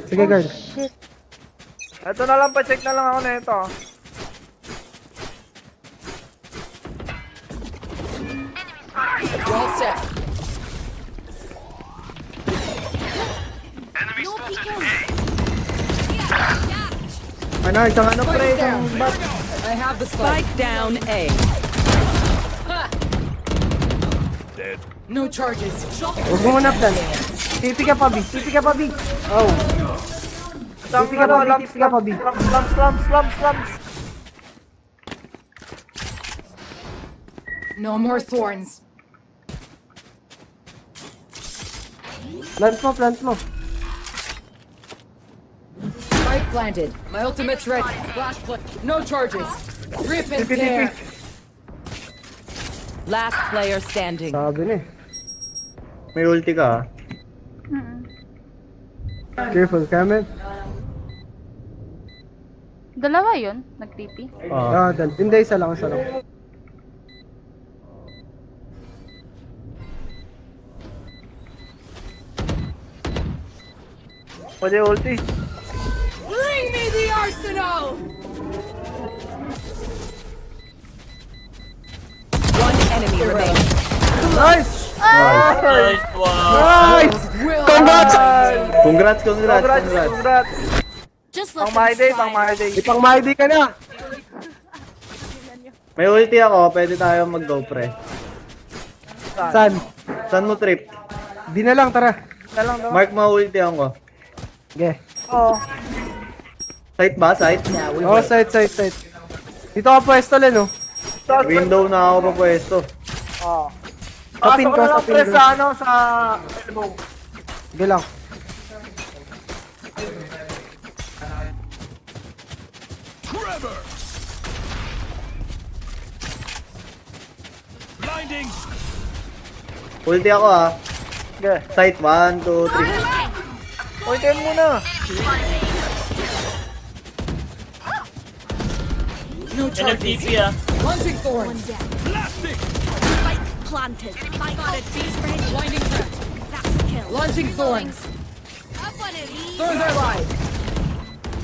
Sige, girl. Shit. Ito na lang, pa-check na lang ako na ito. Well set. Ano, isang ano pre, isang bat. I have the spike. Spike down A. No charges. Huwag mo muna plan. Tipi ka pa, B. Tipi ka pa, B. Oh. Isang Tipi ka pa, B. lamps, Tipi ka pa, B. lamps. No more thorns. Plant mo. Spike planted. My ultimate's ready. Flash play. No charges. Rip and Tipi, tipi. tear. Last player standing. Sabi na eh. May ulti ka, Careful, Kamet. Dalawa yun, nag-TP. ah. Hindi, isa lang. Pwede ulti. Bring me the arsenal. One enemy remaining. Nice! Nice one. Nice! Will Congrats! Congrats. Congrats. Pang my day. Ipang maidi ka na! May ulti ako, pwede tayo mag-go pre. San? Saan mo trip? Di na lang, tara. Na lang daw. Mark, ma-ulti ako. Okay. Oo. Site ba? Site? Oh, side. Dito ka pwesto, Len, oh. Window na ako pa pwesto. Oo. Tapin Pasok ko, na lang tapin pre ko. sa ano, sa elbow. Sige lang. Ulti ako ah. Sige. Site 1, 2, 3. Ultihan muna. no Yan charges. nag-TP ah. Launching thorns. Spike planted. Spike spotted. Blinding threat. That's a kill. Launching thorns. Have one of these. Thorns are live.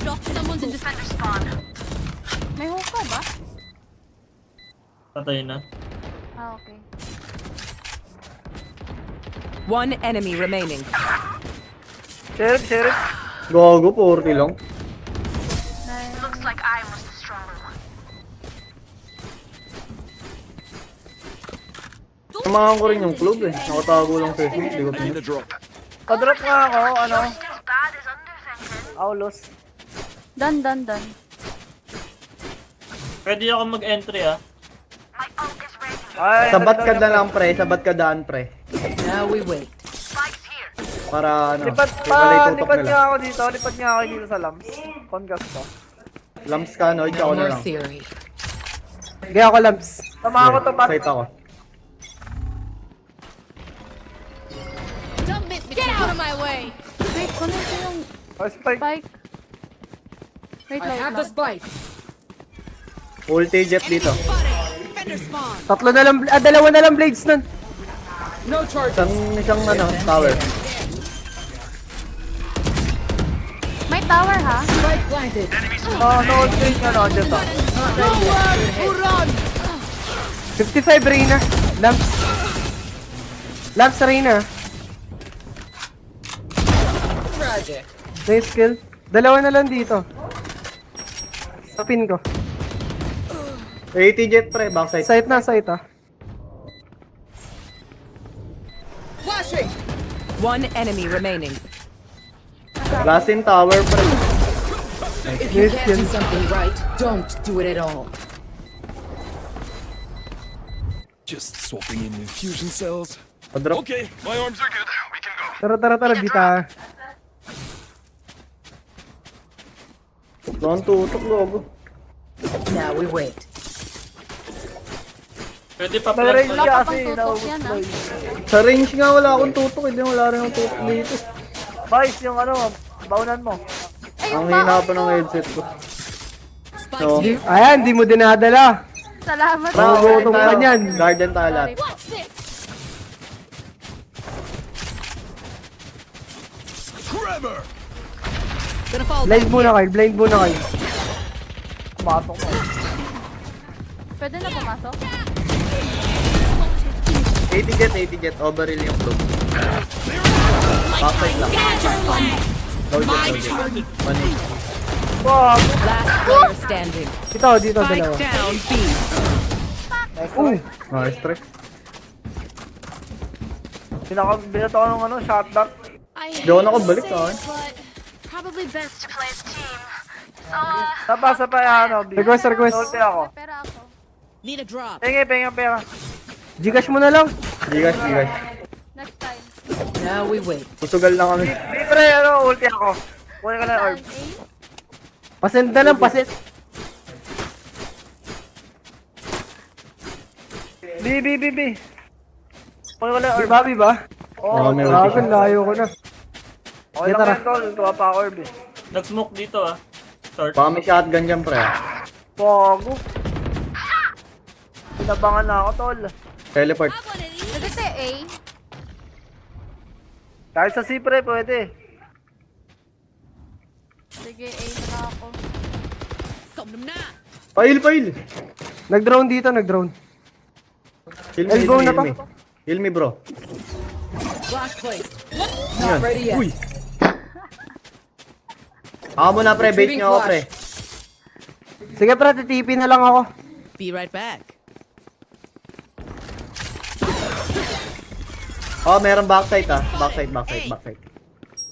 Drop someone's in defender spawn. May hookah ba? Patay na. Ah, okay. One enemy remaining. Sheriff. Gogo, 40 lang. Looks like I was the stronger one. Samahan ko rin yung club eh. Nakatago lang sa Facebook, di ko pinag. Padrop nga ako, ano? As bad as underthinking. Aulos. Done. Pwede ako mag-entry ah. My ult is ready. Ay, Sabat ka na lang pre, sabat ka daan pre. Now we wait. Spike's here. Para ano, Lipat ibalay tutok lipat nila. nga ako dito sa lamps. Congas ko. Lamps ka, no? Ikaw No na more lang. theory. Sige ako, Lamps. Tama ako to, Pat. Site ako. Don't miss me. Get out of my way. Wait, kunin ko yung Oh, spike. spike. Wait, I have the lang. spike. Ulti jet dito. Defender spawn. Dalawa na lang blades nun. No charges. Isang ano, tower. May tower, ha? Spike planted. Oh, no ulti nga no, dyan to. 55 Reyna. Lamps Reyna. Tragic. Nice kill. Dalawa na lang dito. Tapin ko. 80 jet pre, backside. Site ah. Flashing. One enemy remaining. Last in tower pre. If you Yes, can't do yes. something right, don't do it at all. Just swapping in infusion cells. Padrop. Okay, my arms are good. We can go. Tara, bita. Doon tutok logo. Now we wait. Pwede pa May plant range ulit. siya Wala pa kasi pang tutok naubos yan, ko ah. eh. Sa range nga wala akong tutok, hindi wala rin akong tutok dito. Vice, yung ano, baunan mo. Ay, Ang yung hina baon pa ng ko. headset ko. Spike's No. here. Ayan, di mo dinadala. Salamat. Magugutom ka niyan. Garden tayo lahat. What's this? Trevor! Gonna fall Blind back muna here. kayo, blind muna kayo. Pumasok mo. Pwede na pumasok? 80 jet, overall yung close. Backside lang. No jet. Money. Wow. Last player standing. Dito, Spike dalawa. down B. Nice trick. Binato ko ng shot dart. Di ako nakabalik ah. Probably best to play as a team. Napasa pa yan, B. Request. Ulti ako. Pera ako. Need a drop. Penga, pera. Gcash mo na lang. Gigas. Next time. Now we wait. Tusugal lang kami. Pre, ulti ako. Kunin ka na orb. Saan? A? Pasend na lang, pasend. B. Kunin ka na orb. Babi ba? Oo, May Grabe, ulti siya. layo ko na. okay lang Tara. yan, tol. Tuwa pa ako orb eh. Nag-smoke dito ah. Short. Baka may shotgun dyan, pre. Pogo. Pinabangan na ako, tol. Teleport. Pwede sa A? Kahit sa C, pre, pwede. Sige, A na lang ako. Pail! Nag-drone dito, nag-drone. Elbow na to. Heal me, bro. Flash placed. Yan. Not ready yet. Uy! Ako muna, pre. Bait nyo ako, pre. Sige, pre, titipi na lang ako. Be right back. Oh, meron backside ah. Backside.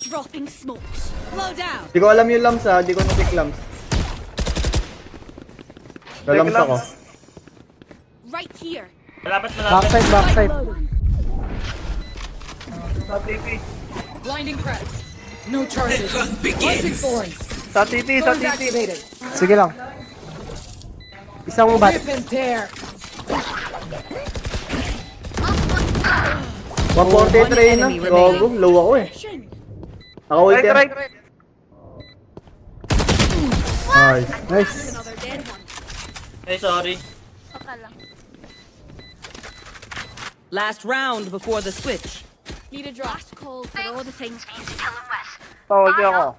Dropping smokes. Slow down. Di ko alam yung lams ah. Di ko napick lams. Lalams ako. Right here. Malapit. Backside. Sa TP. Blinding crack. No charges. Launching thorns. Sa TP. Thorns activated. Sige lang. Isang bat. Rip and tear. 143 na. enemy Gogo. Low ako eh. Naka-ult yan. Right. Nice. Nice. Eh, sorry. Okay lang. Last round before the switch. Need a drop. Last call for all the things we need to tell him West. Ulti ako.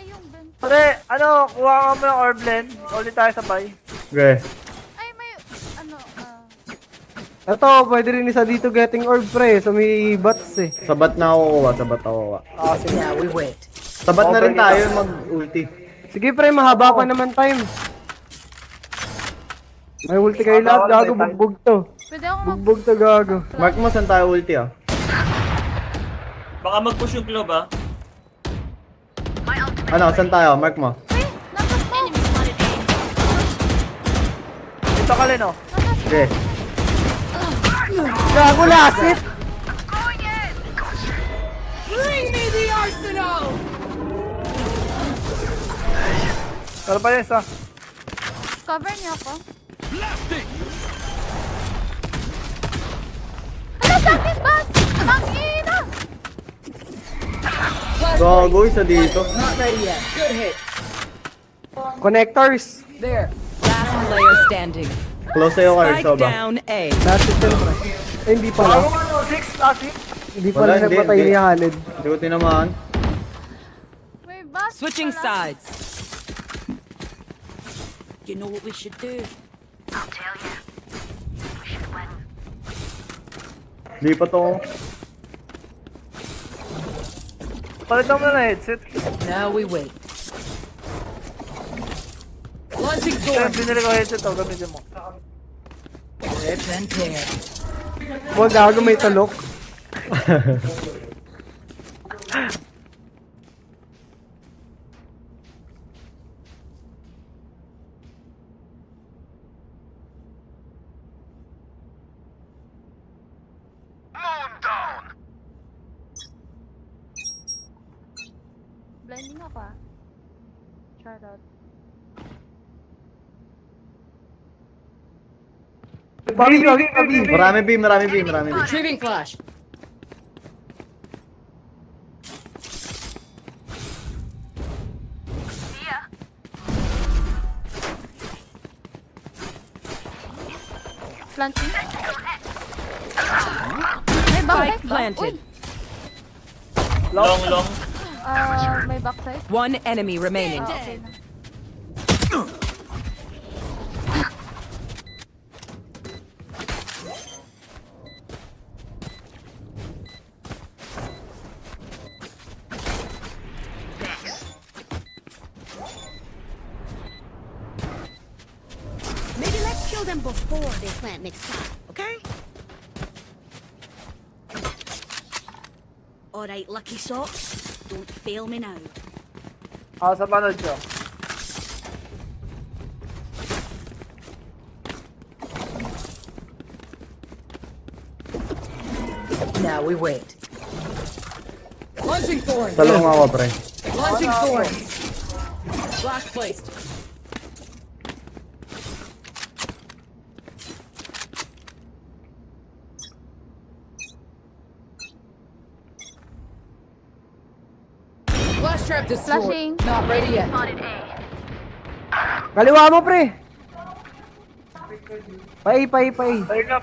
Ay, yung Ben. Pre, kuha ka mo ng orb blend. Ulit tayo sabay. Okay. Ay, may, Ito, pwede rin isa dito getting orb, pre. So may bats eh. Sabat na ako kuha. Sige. Now we wait. Sabat na rin tayo mag-ulti. Sige, pre, mahaba pa naman time. May ulti kayo lahat, gago. Bugbog to. pwede ako mag... Bugbog to, gago. Mark mo saan tayo ulti ah. Baka mag-push yung club ah. Ano, saan tayo? Mark mo. Uy, nasa smoke. Enemy spotted A. Dito ka rin, oh. Okay. Gago, lasit! Bring me the arsenal. Tara pa yun, isa. Cover niyo ako. Hala, sa akin ba? Ang ina! Gogo, isa dito. Not ready yet. Good hit. Connectors. There. Last player standing. Close sa'yo kayo, Spike Soba. down A. Lasit yun, pre. Eh, hindi pala. Ako 6, last 6. Hindi Wala, pala hindi, nagpatay hindi. ni Halid. Hindi ko tinamaan. May bus Switching pala. sides. You know what we should do? I'll tell you. We should win. Di pa to. Palitan mo na headset. Now we wait. Launching Kaya thorns. binili ko headset, oh. Gamitin mo. Rip and tear. Huwag gago, may talok. Blinding ako ah. Shout out. Babi. Marami B. Retrieving flash. Planting. Ay, bakit? Spike planted. Long. May backside. One enemy remaining. Okay na. Maybe let's kill them before they plant next time, okay? Alright, lucky socks. Don't fail me now. Sa panood siya. Now we wait. Launching thorns. Talong ako, pre. Launching thorns. Flash placed. Flash trap destroyed. Flashing. Not ready yet. Kaliwa mo, pre. Pay. Pay na.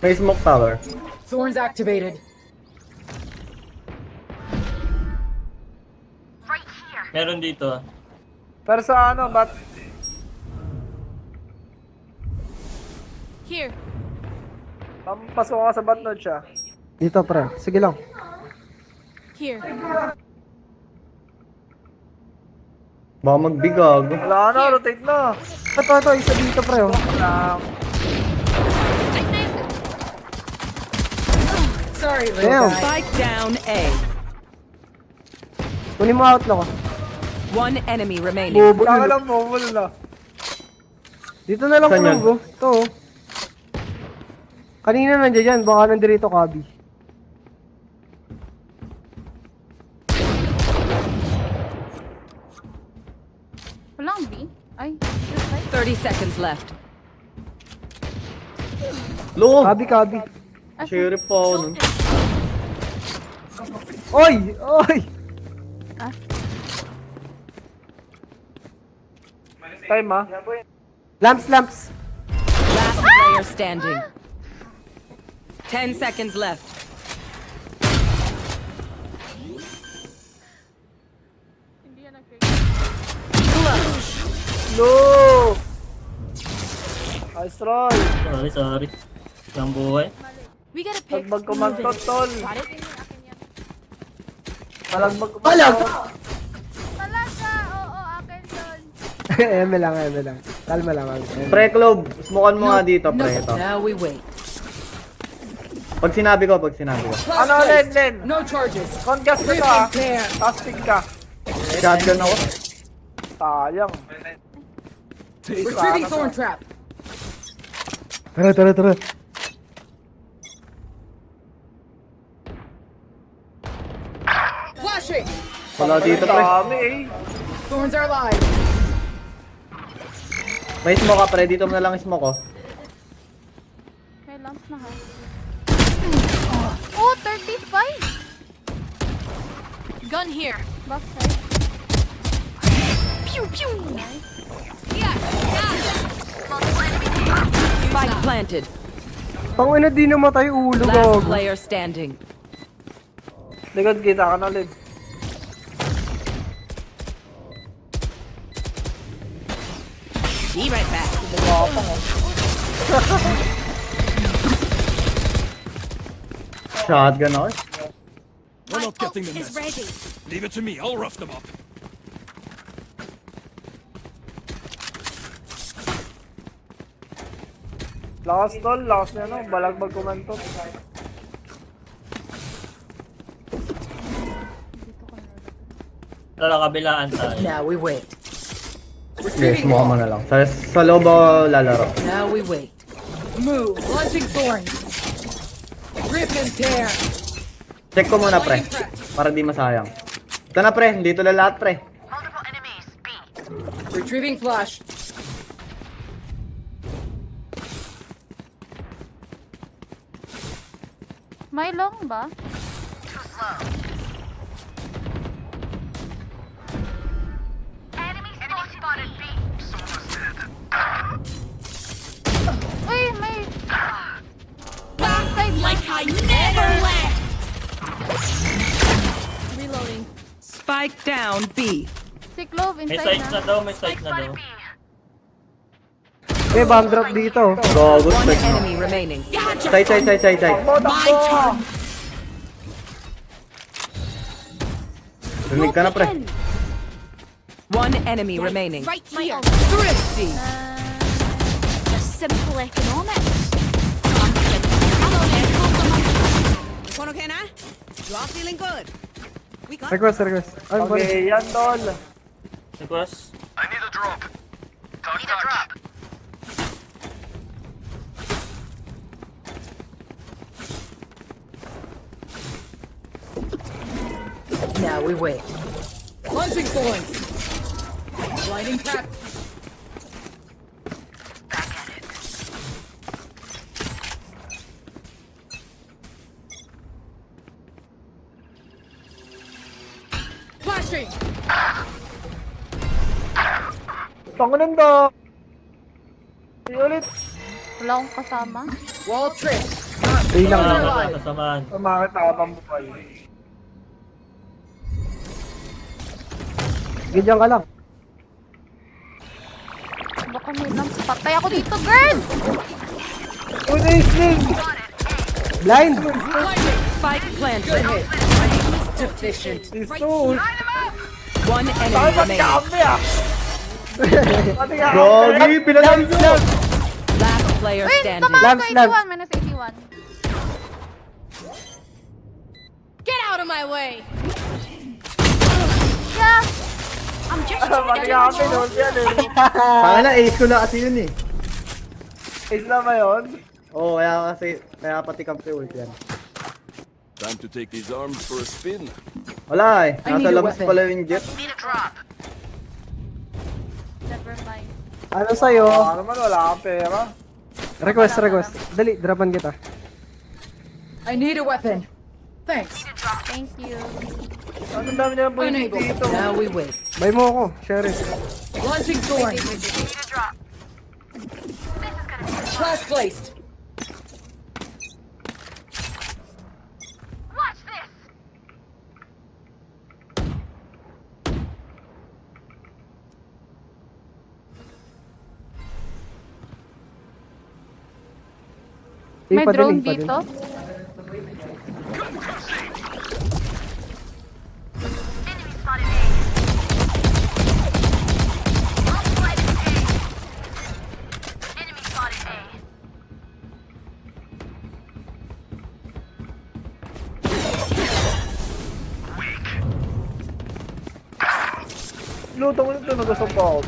May smoke tower. Thorns activated. Meron dito ah. Pero sa ano, bat? Here. Pasok ka sa batnod siya. Dito, pre. Sige lang. Here. Baka magbigag. Wala na, rotate na. Ito, isa dito, pre. Oh. Sorry, little Damn. guy. Spike down A. Kunin mo outlook ko. One enemy remaining. Saka lang mo, wala na. Dito na lang Saan yan? ko. Ito, oh. Kanina nandiyan yan, baka nandirito Kabi. Walang B? Ay, this side. 30 seconds left. Lo! Kabi. Sheriff pa ako nun. Oy! Time ah. Lamps. Last player standing. 10 seconds left. Hindi yan nag-fake. No! Nice try. Sorry. Lang buhay. We gotta pick. Lagbag kumantot, tol. Got it? Malagbag kumantot. Talaga! Oo, akin yun. Eme lang. Kalma lang. Pre, Clove. Smokean mo nga dito, pre. Ito. Now we wait. Pag sinabi ko. Flash Ano, placed. Len? No charges. Congas ka Rip to ah. and tear. Casting ka. Shotgun ako. Sayang. Retrieving thorn trap. Tara. Flashing. Wala dito, pre. Dami eh. Thorns are live. May smoke ka, pre. Dito mo na lang smoke ko. May lamps na ha. Oh, 35! Gun here. Backside. Pew pew. Spike planted. Pangina di namatay ulo Last gago. player standing. Likod kita ka na ulit. Be right back. Shotgun ako. We're not getting the Is message. ready. Leave it to me. I'll rough them up. Lakas tol, lakas na ano, balagbag kumantot. Tara, kabilaan tayo. Now we wait. Sige, smoke mo na lang. Sa loob ako lalaro. Now we wait. Move. Launching thorns. Rip and tear. Check ko muna, pre. Para di masayang. Ito na, pre. Dito na lahat, pre. Retrieving flash. May long ba? Uy, may... Backside Like I never left. Reloading. Spike down B. Si Clove May inside sight na daw, may sight na daw. May bomb drop dito. Gago, One spike mo. enemy remaining. Side. Rinig ka na, pre. One enemy remaining. Right here. Thrifty. Just simple economics. One okay now? You all feeling good? We got Request. Ay, balik. Okay, yan, tol. Request. Now we wait. Launching thorns. Lighting prep. Flashing. Tangunan daw. Ulit. Wala akong kasama. Wall trick. Ay lang. Kasamaan. Umakit ako pang buhay. Ganyan ka lang. Baka may lang. Patay ako dito, girl! Una yung sling. Blind. Spike planted. Deficient. Pisto. One enemy Bakit remaining. kami ah? Pati ka Gogi, pinalamis mo. Last player Wait, standing. tama Labs, ako labs. 81, minus 81. Get out of my way. Yeah! I'm just Pati ka kami noon yan eh. Saka na, ace ko na kasi yun eh. Ace na ba yun? Oo, kaya pati kampi ult yan. Time to take these arms for a spin. Wala eh, I need nasa a labas weapon. pala yung jet. Never mind. Ano sa'yo? Baka naman wala kang pera. Request. Dali, dropan kita. I need a weapon. Thanks. Thank you. Anong dami nilang buhay Unable. dito? Now we wait. Buy mo ako, share it. Launching thorns. Flash placed. Eh, May padaling, drone padaling. dito. Lutong ulit ito, nagusok pa ako.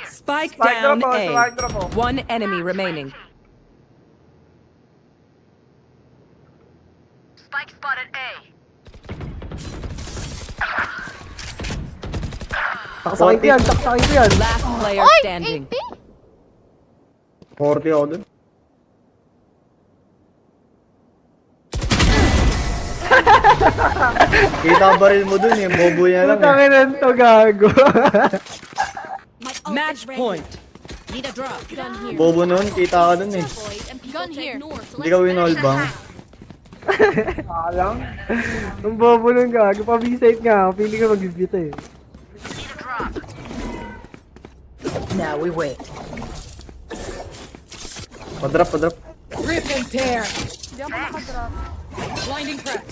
Spike Spike down drop ako, A. spike drop ako. One enemy remaining. Takasakay ko yan. Last player Oy! standing. 80? 40 ako dun. Kita ang baril mo dun eh, bobo niya lang eh. Putangin to, gago. My ult Match is ready. point. Need a drop. Gun here. Bobo nun, kita ka dun eh. Boys and people take north. Hindi ka win-all bang? Alang. Ang bobo nung gago. Pabisite nga. Pili ka mag-ibita eh. Now we wait. Padrop. Rip and tear. Hindi ako nakadrop. Blinding prep.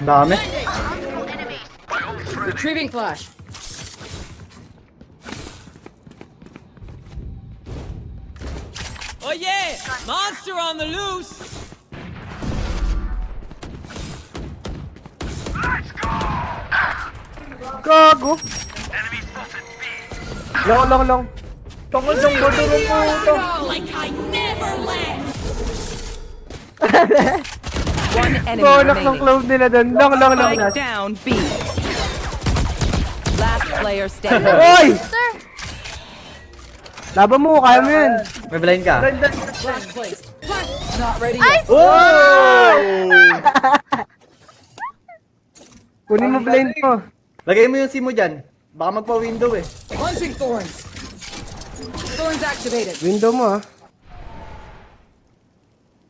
Dami. Retrieving flash. Oh yeah! Monster on the loose! Gago. Long. Tungkol siyang bodoro po ito. Like I never left. One enemy Golak ng remaining. cloud nila dun. Long. Spike down B. Last player standing. Oy! Sir! Laban mo, kaya mo yan. May blind ka? Flash placed. Not ready Ay! yet. Oh! Kunin mo blind mo. Lagay mo yung SIM mo dyan. Baka magpa-window eh. Launching thorns. Thorns activated. Window mo ah.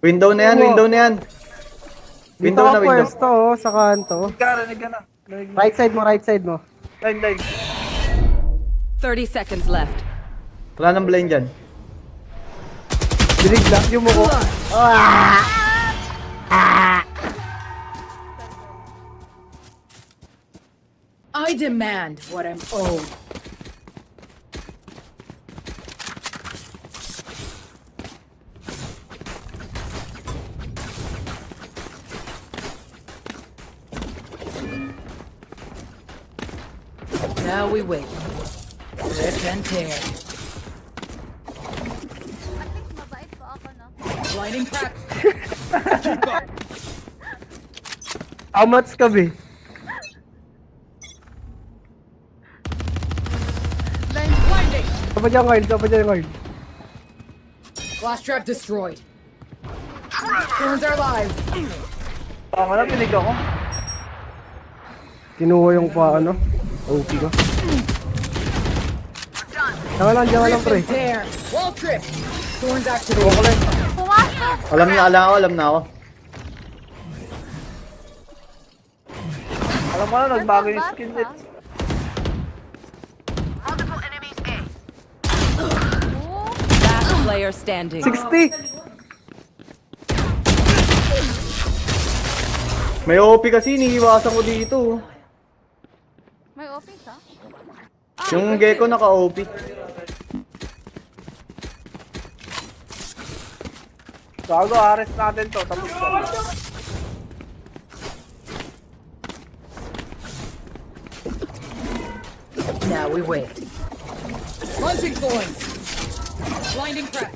Window na yan, window na yan. Dito Window ka na, window. pwesto oh, sa kanto. Rinig ka na. Rinig mo. Right side mo. Line. 30 seconds left. Wala nang blind dyan. Bilig lang yung muko. I demand what I'm owed. Now we wait. Rip and tear. At least mabait pa ako, no? Blinding crack. How much ka be? Blinding. Sapa dyan Carl. Flash trap destroyed. Thorns are alive. Tama na, pinig ako. Kinuha yung pa ano. OP ko. Diyan ka lang pre. Rip and tear. Wall trip. Thorns activated. Pumasok! Alam na ako. Alam mo na, nagbago yung skin Basta. net. Oo. Last player standing. 60! May OP kasi, iniiwasan ko dito. May office, ha? Yung gecko naka-OP. Gago, arrest natin to. Tapos ko. Now we wait. Launching thorns. Blinding crack.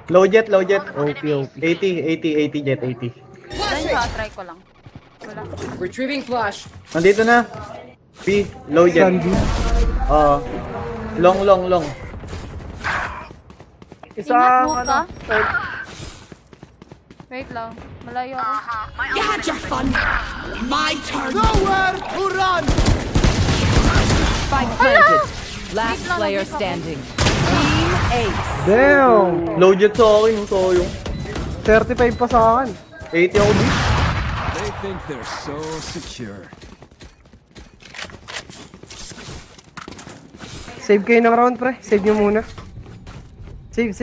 Low jet. OP. 80 jet, 80. Then, try ko lang. Wala. Retrieving flash. Nandito na. P, low jet. Sandy. Oo. Long. Isang, Ingat mo ano, ka. Wait lang. Malayo ako. You had your fun. My turn. Spike planted. Last Wait lang, player nandito ako. standing. Team Ace. Damn! Low jet sa akin, yung soyong. 35 pa sa akin. 80 ako dito. They think they're so secure. Save kayo ng round pre. Save nyo muna. Save.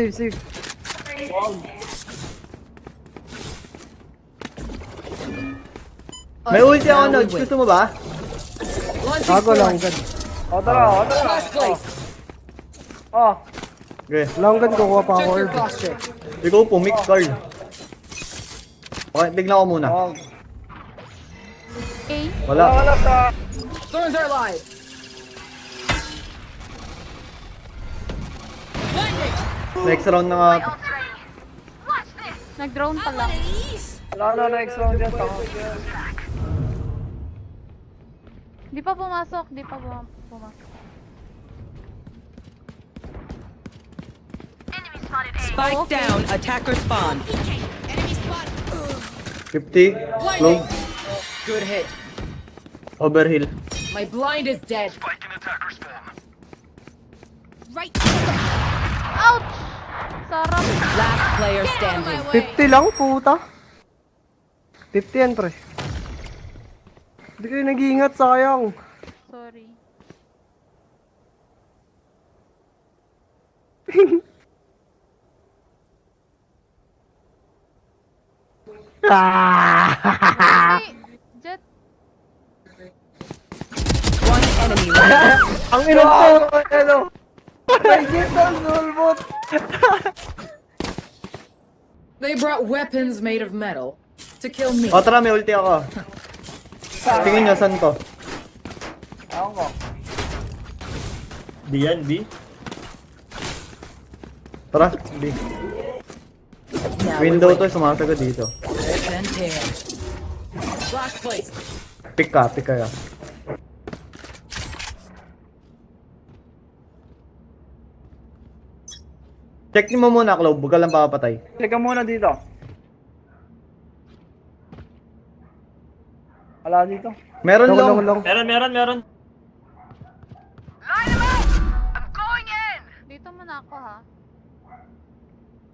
May ulti ako, Now we Nods. wait. Gusto mo ba? Launching Bago lang thorns. gan. O, tara. Flash placed. Oh, Okay. Long gun kukuha pa Check ako. your posture. Ikaw po, mix, Carl. Okay, tignan ko muna. oh. Okay. Wala. Wala sa... Thorns are alive. Next round na nga. Nag-drone pa lang. Wala na next round dyan. Tama. Di pa pumasok. Pumasok. Spike down. Attacker spawn. Enemy spot. 50. Low. Good hit. Overhill. My blind is dead. Right. Ouch! Sarap. Last player standing. 50 lang, puta. 50 yan, pre. Hindi kayo nag-iingat, sayang. Sorry. Hey, Jet. One enemy left. Ang ina po, ano? May gito, sulbot. They brought weapons made of metal to kill me. O, tara, may ulti ako. Tingin nyo, saan to? Ako ko. Di yan, B. Tara, B. Now Window we to, sumasagad dito. wait. Rip and tear. Flash placed. Pick ka ya. Check mo muna, Clove. Huwag ka lang papatay. Check ka muna dito. Wala dito. Meron Long, long. long, long. Meron. Dito muna ako ha.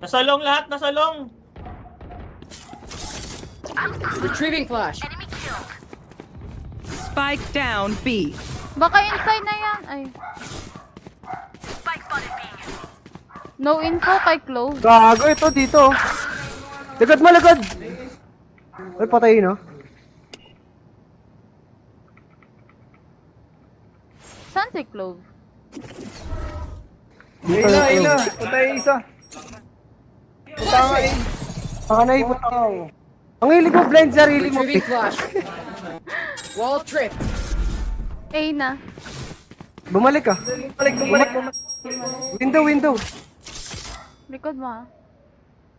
Nasa long lahat, nasa long. Retrieving flash. Spike down B. Baka inside na yan. Ay. No info kay Clove. Gago ito dito. Lagad mo, lagad. Ay, patayin, no? Saan si Clove? Ila. Punta yung isa. Punta nga eh. Baka na ipot. Ang hilig mo, blind sarili mo. Retrieving flash. Wall tripped. A na. Bumalik ka. Bumalik. Window. Likod mo ha.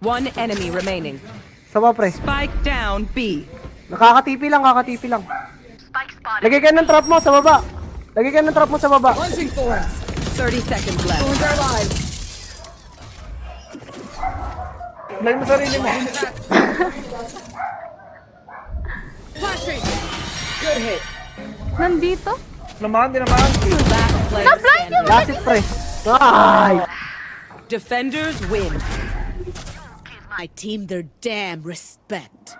One enemy remaining. Sawa, pre. Spike down B. Nakakatipi lang. Lagay ka ng trap mo sa baba. Launching thorns. 30 seconds left. Thorns are alive. Blame mo sarili mo. Flashing. Good hit. Nandito? Di naman. Last player Na-blind standing. Last it, pre. Ay! Defenders win. I team their damn respect.